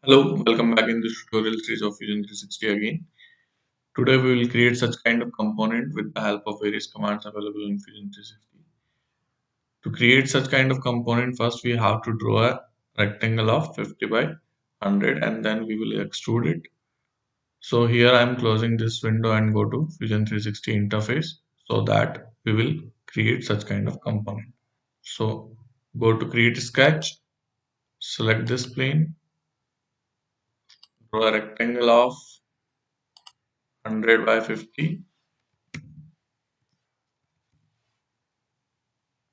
Hello, welcome back in this tutorial series of Fusion 360 again. Today we will create such kind of component with the help of various commands available in Fusion 360. To create such kind of component, first we have to draw a rectangle of 50 by 100 and then we will extrude it. So here I am closing this window and go to Fusion 360 interface so that we will create such kind of component. So go to create sketch, select this plane, draw a rectangle of 100 by 50.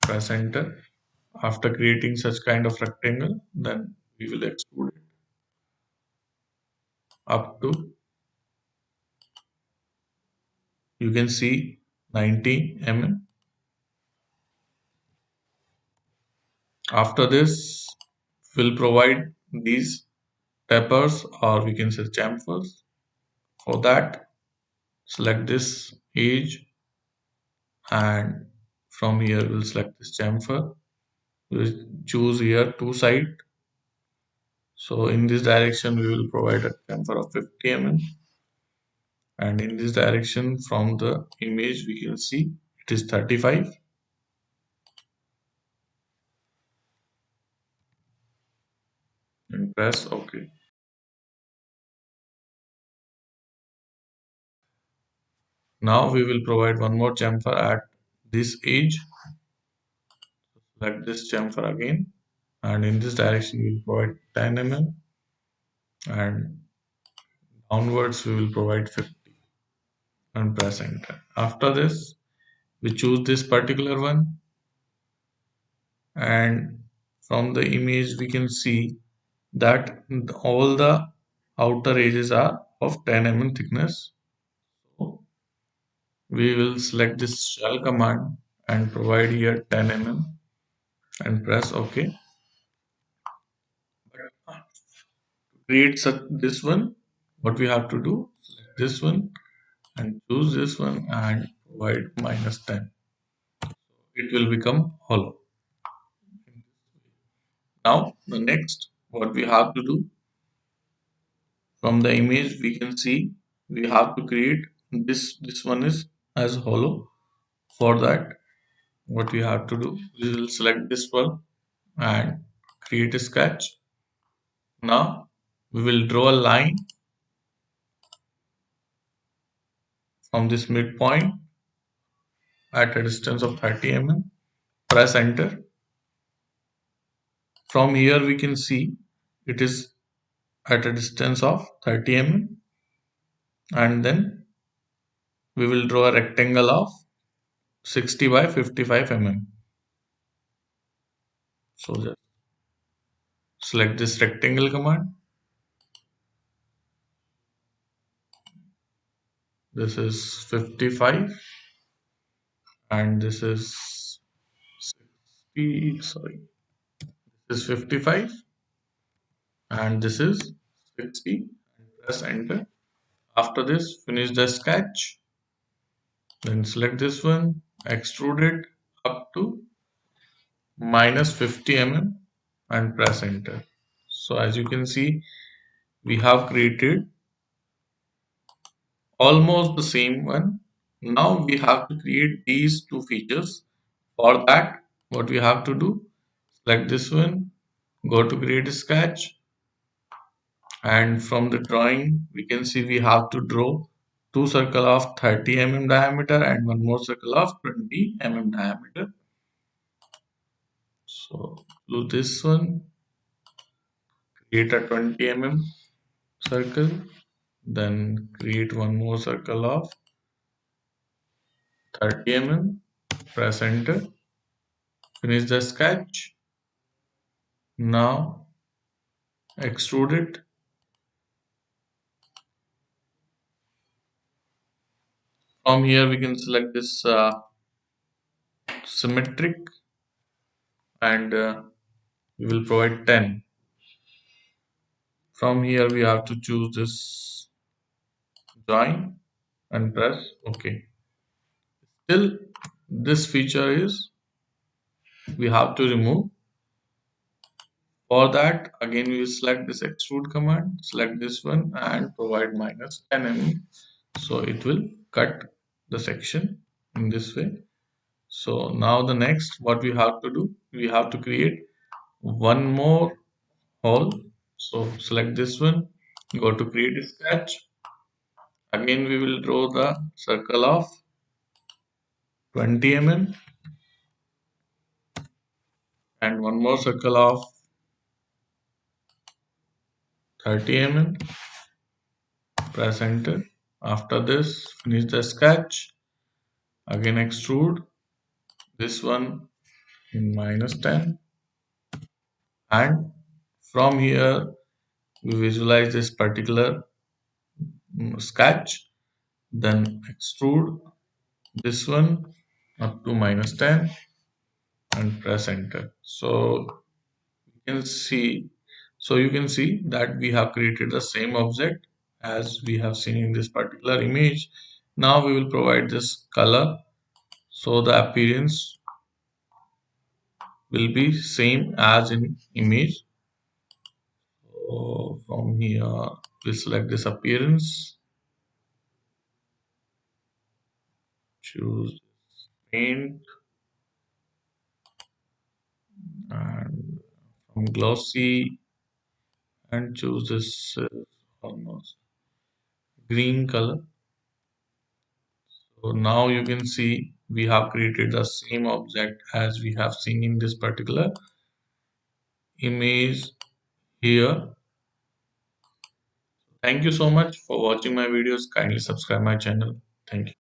Press enter. After creating such kind of rectangle, then we will extrude it up to, you can see, 90 mm. After this, we'll provide these tapers, or we can say chamfers. For that, select this edge, and from here we'll select this chamfer. We'll choose here two side. So in this direction we will provide a chamfer of 50 mm, and in this direction from the image we can see it is 35, and press OK. Now we will provide one more chamfer at this edge. Select this chamfer again, and in this direction we will provide 10 mm, and downwards we will provide 50, and press enter. After this, we choose this particular one, and from the image we can see that all the outer edges are of 10 mm thickness. So we will select this shell command and provide here 10 mm and press OK. Create such this one, what we have to do, select this one and choose this one and provide -10. It will become hollow. Now the next, what we have to do, from the image we can see we have to create this one is as hollow. For that, what we have to do, we will select this one and create a sketch. Now we will draw a line from this midpoint at a distance of 30 mm. Press enter. From here we can see it is at a distance of 30 mm, and then we will draw a rectangle of 60 by 55 mm. So just select this rectangle command. This is 55 and this is 60, sorry, this is 55 and this is 60. Press enter. After this, finish the sketch. Then select this one, extrude it up to -50 mm and press enter. So as you can see, we have created almost the same one. Now we have to create these two features. For that, what we have to do, select this one, go to create a sketch, and from the drawing we can see we have to draw two circle of 30 mm diameter and one more circle of 20 mm diameter. So do this one, create a 20 mm circle, then create one more circle of 30 mm, press enter, finish the sketch. Now extrude it. From here we can select this symmetric, and we will provide 10. From here we have to choose this join and press OK. Still this feature is we have to remove. For that, again we will select this extrude command, select this one and provide minus 10 mm. So it will cut the section in this way. So now the next what we have to do, we have to create one more hole. So select this one, go to create a sketch. Again we will draw the circle of 20 mm and one more circle of 30 mm. Press enter. After this, finish the sketch. Again extrude this one in minus 10, and from here we visualize this particular sketch, then extrude this one up to minus 10 and press enter. You can see that we have created the same object as we have seen in this particular image. Now we will provide this color so the appearance will be same as in image. So from here we select this appearance, choose paint, and from glossy and choose this almost green color. So now you can see we have created the same object as we have seen in this particular image here. Thank you so much for watching my videos. Kindly subscribe my channel. Thank you.